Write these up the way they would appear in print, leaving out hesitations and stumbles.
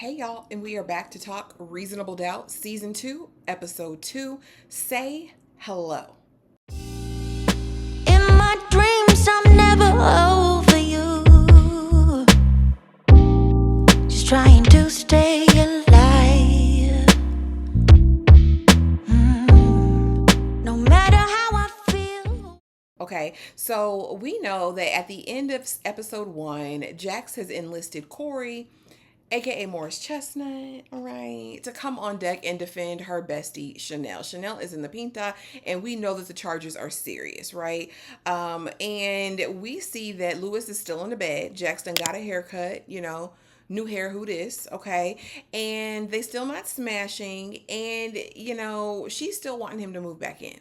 Hey y'all, and we are back to talk Reasonable Doubt, Season 2, Episode 2. Say hello. In my dreams, I'm never over you. Just trying to stay alive. No matter how I feel. Okay, so we know that at the end of Episode 1, Jax has enlisted Corey, aka Morris Chestnut, all right, to come on deck and defend her bestie Chanel. Chanel is in the pinta, and we know that the charges are serious, right? And we see that Lewis is still in the bed. Jackson got a haircut, new hair, who this, okay? And they still not smashing, and she's still wanting him to move back in.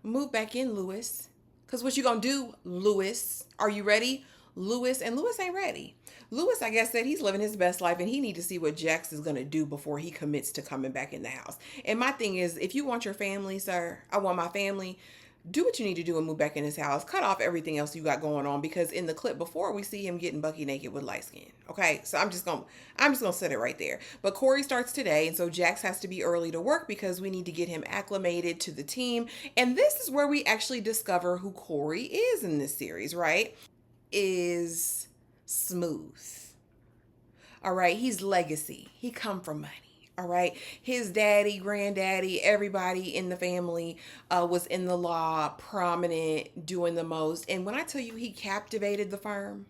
Move back in, Lewis. Because what you gonna do, Lewis? Are you ready? Lewis, and Lewis ain't ready. Lewis, I guess, said he's living his best life and he need to see what Jax is going to do before he commits to coming back in the house. And my thing is, if you want your family, sir, I want my family, do what you need to do and move back in his house. Cut off everything else you got going on, because in the clip before we see him getting bucky naked with light skin. Okay, so I'm just gonna set it right there. But Corey starts today, and so Jax has to be early to work because we need to get him acclimated to the team. And this is where we actually discover who Corey is in this series, right? Is smooth. All right, he's legacy. He come from money. All right, his daddy, granddaddy, everybody in the family was in the law, prominent, doing the most. And when I tell you he captivated the firm,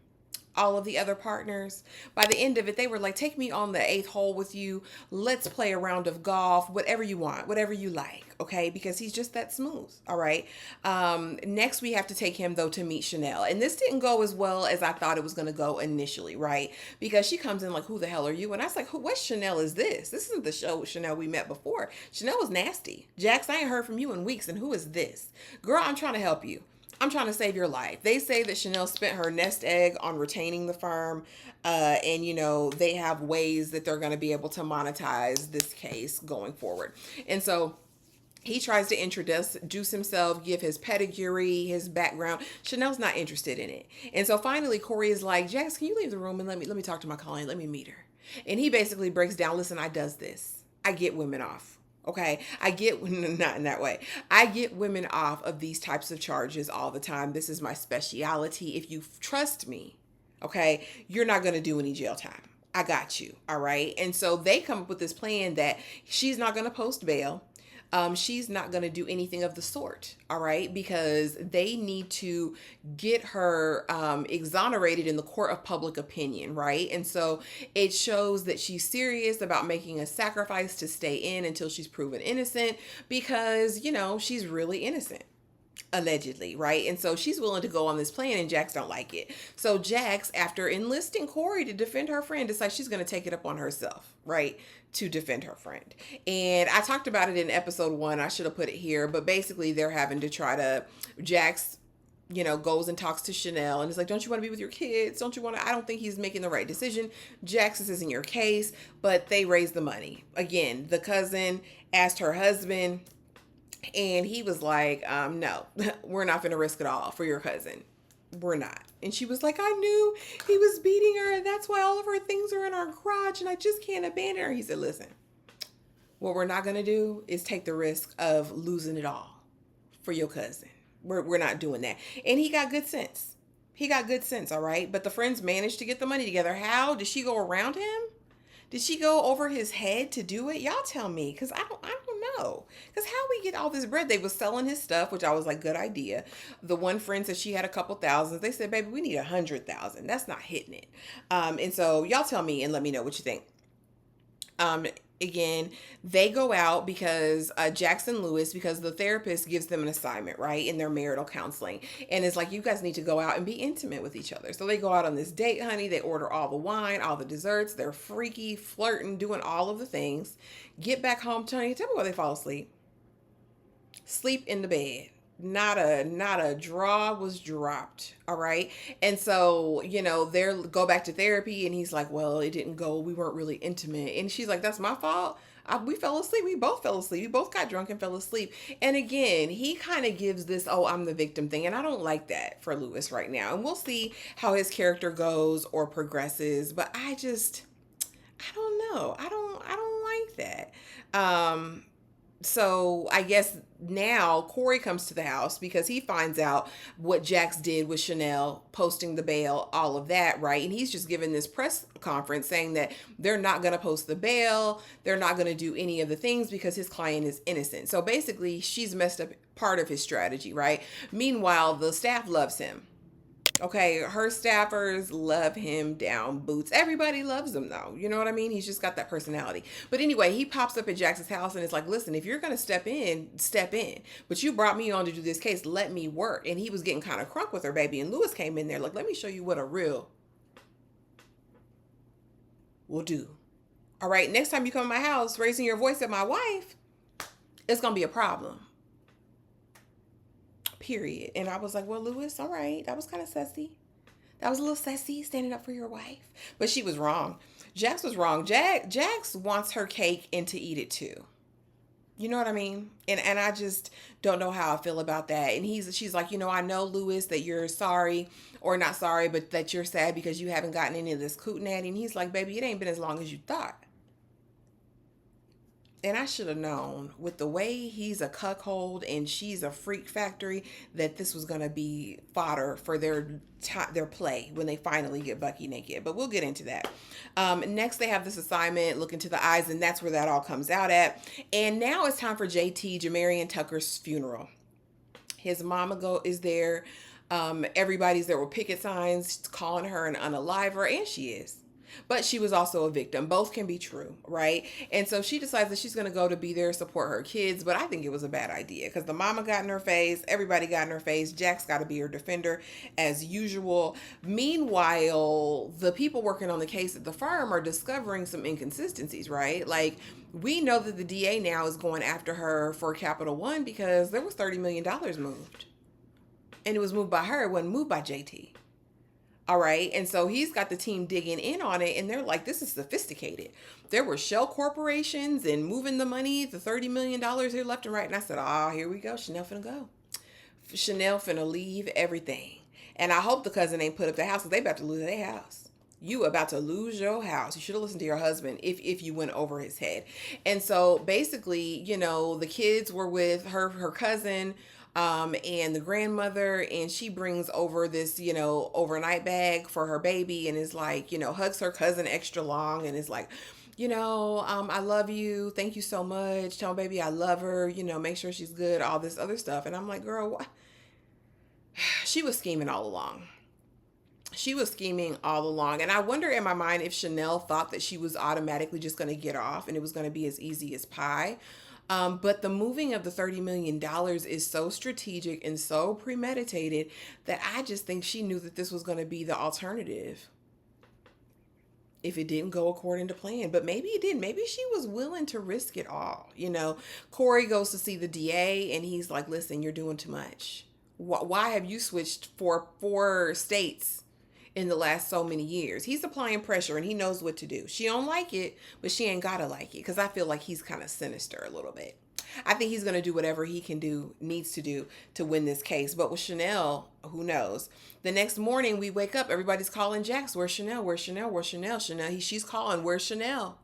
all of the other partners, by the end of it, they were like, take me on the eighth hole with you. Let's play a round of golf, whatever you want, whatever you like. Okay. Because he's just that smooth. All right. Next, we have to take him though to meet Chanel. And this didn't go as well as I thought it was going to go initially. Right. Because she comes in like, who the hell are you? And I was like, what Chanel is this? This isn't the show Chanel we met before. Chanel was nasty. Jax, I ain't heard from you in weeks. And who is this? Girl, I'm trying to help you. I'm trying to save your life. They say that Chanel spent her nest egg on retaining the firm. And they have ways that they're going to be able to monetize this case going forward. And so he tries to introduce himself, give his pedigree, his background. Chanel's not interested in it. And so finally, Corey is like, Jax, can you leave the room and let me talk to my client? Let me meet her. And he basically breaks down, listen, I does this. I get women off. Okay, not in that way. I get women off of these types of charges all the time. This is my specialty. If you trust me, okay, you're not going to do any jail time. I got you. All right. And so they come up with this plan that she's not going to post bail. She's not going to do anything of the sort, all right, because they need to get her exonerated in the court of public opinion, right? And so it shows that she's serious about making a sacrifice to stay in until she's proven innocent, because, she's really innocent. Allegedly, right? And so she's willing to go on this plan, and Jax don't like it. So Jax, after enlisting Corey to defend her friend, decides she's going to take it up on herself, right? To defend her friend. And I talked about it in episode 1. I should have put it here, but basically they're having to try to, Jax, goes and talks to Chanel and is like, don't you want to be with your kids? Don't you want to? I don't think he's making the right decision. Jax, this isn't your case, but they raise the money. Again, the cousin asked her husband, and he was like, no, we're not going to risk it all for your cousin. We're not. And she was like, I knew he was beating her, and that's why all of her things are in our garage, and I just can't abandon her. He said, listen, what we're not going to do is take the risk of losing it all for your cousin. We're not doing that. And he got good sense. All right? But the friends managed to get the money together. How? Did she go around him? Did she go over his head to do it? Y'all tell me, because I don't know. Because how we get all this bread? They was selling his stuff, which I was like, good idea. The one friend said she had a couple thousands. They said, baby, we need 100,000. That's not hitting it. And so y'all tell me and let me know what you think. Again, they go out because Jackson Lewis, because the therapist gives them an assignment, right, in their marital counseling. And it's like, you guys need to go out and be intimate with each other. So they go out on this date, honey. They order all the wine, all the desserts. They're freaky, flirting, doing all of the things. Get back home, Tony. Tell me where they fall asleep. Sleep in the bed. Not a draw was dropped. All right. And so, they're go back to therapy, and he's like, well, it didn't go. We weren't really intimate. And she's like, that's my fault. We fell asleep. We both fell asleep. We both got drunk and fell asleep. And again, he kind of gives this, oh, I'm the victim thing. And I don't like that for Lewis right now. And we'll see how his character goes or progresses. But I don't that. So I guess now Corey comes to the house because he finds out what Jax did with Chanel, posting the bail, all of that, right? And he's just given this press conference saying that they're not going to post the bail. They're not going to do any of the things because his client is innocent. So basically, she's messed up part of his strategy, right? Meanwhile, the staff loves him. Okay, her staffers love him down boots. Everybody loves him though. You know what I mean? He's just got that personality. But anyway, he pops up at Jackson's house and it's like, listen, if you're gonna step in, step in. But you brought me on to do this case. Let me work. And he was getting kind of crunk with her, baby. And Lewis came in there like, let me show you what a real will do. All right, next time you come to my house raising your voice at my wife, it's gonna be a problem. Period. And I was like, well, Lewis, all right, that was kind of sassy. That was a little sassy, standing up for your wife. But she was wrong. Jax was wrong. Jax wants her cake and to eat it too. You know what I mean? And I just don't know how I feel about that. And she's like, I know, Lewis, that you're sorry, or not sorry, but that you're sad because you haven't gotten any of this cootenanny. And he's like, baby, it ain't been as long as you thought. And I should have known, with the way he's a cuckold and she's a freak factory, that this was going to be fodder for their play when they finally get Bucky naked. But we'll get into that. Next, they have this assignment, look into the eyes, and that's where that all comes out at. And now it's time for JT, Jamarian Tucker's funeral. His mama is there. Everybody's there with picket signs calling her an unaliver, and she is. But she was also a victim. Both can be true, right? And so she decides that she's going to go to be there, support her kids. But I think it was a bad idea because the mama got in her face. Everybody got in her face. Jax got to be her defender as usual. Meanwhile, the people working on the case at the firm are discovering some inconsistencies, right? Like, we know that the DA now is going after her for Capital One because there was $30 million moved. And it was moved by her. It wasn't moved by JT. All right. And so he's got the team digging in on it. And they're like, this is sophisticated. There were shell corporations and moving the money, the $30 million here left and right. And I said, here we go. Chanel finna go. Chanel finna leave everything. And I hope the cousin ain't put up the house because they about to lose their house. You about to lose your house. You should have listened to your husband if you went over his head. And so basically, the kids were with her cousin, and the grandmother, and she brings over this, overnight bag for her baby and is like, hugs her cousin extra long and is like, I love you. Thank you so much. Tell my baby I love her, make sure she's good, all this other stuff. And I'm like, girl, what? She was scheming all along. And I wonder in my mind if Chanel thought that she was automatically just going to get off and it was going to be as easy as pie. But the moving of the $30 million is so strategic and so premeditated that I just think she knew that this was going to be the alternative if it didn't go according to plan. But maybe it did. Maybe she was willing to risk it all. Corey goes to see the DA and he's like, listen, you're doing too much. Why have you switched for 4 states in the last so many years? He's applying pressure and he knows what to do. She don't like it, but she ain't gotta like it because I feel like he's kind of sinister a little bit. I think he's gonna do whatever he needs to do to win this case. But with Chanel, who knows? The next morning we wake up, everybody's calling Jax. Where's Chanel? Where's Chanel? Where's Chanel? She's calling. Where's Chanel?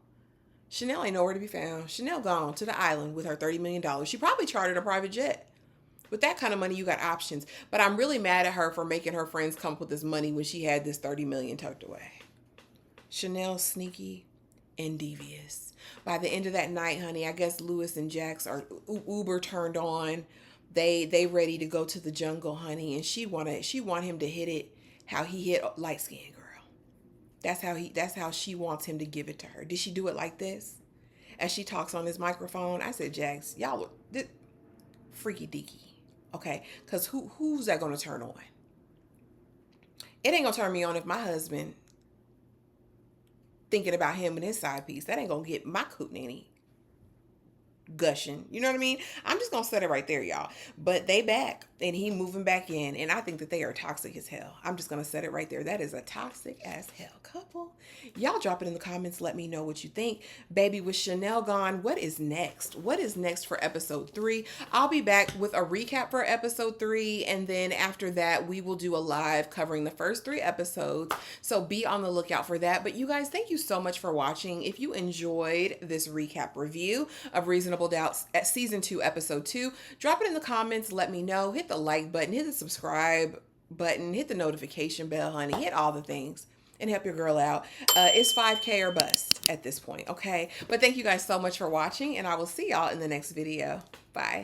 Chanel ain't nowhere to be found. Chanel gone to the island with her $30 million. She probably chartered a private jet. With that kind of money, you got options. But I'm really mad at her for making her friends come up with this money when she had this $30 million tucked away. Chanel's sneaky and devious. By the end of that night, honey, I guess Lewis and Jax are Uber turned on. They ready to go to the jungle, honey, and she want him to hit it how he hit light skinned girl. That's how she wants him to give it to her. Did she do it like this? As she talks on his microphone, I said, Jax, y'all freaky deaky. Okay, because who's that going to turn on? It ain't going to turn me on if my husband thinking about him and his side piece. That ain't going to get my cootenanny gushing. You know what I mean? I'm just gonna set it right there, y'all. But they back and he moving back in, and I think that they are toxic as hell. I'm just gonna set it right there. That is a toxic as hell couple. Y'all drop it in the comments. Let me know what you think. Baby, with Chanel gone, what is next? What is next for episode 3? I'll be back with a recap for episode 3, and then after that, we will do a live covering the first 3 episodes. So be on the lookout for that. But you guys, thank you so much for watching. If you enjoyed this recap review of Reasonable Doubts at season 2, episode 2, drop it in the comments. Let me know. Hit the like button, hit the subscribe button, hit the notification bell, honey. Hit all the things and help your girl out. It's 5K or bust at this point, okay? But thank you guys so much for watching, and I will see y'all in the next video. Bye.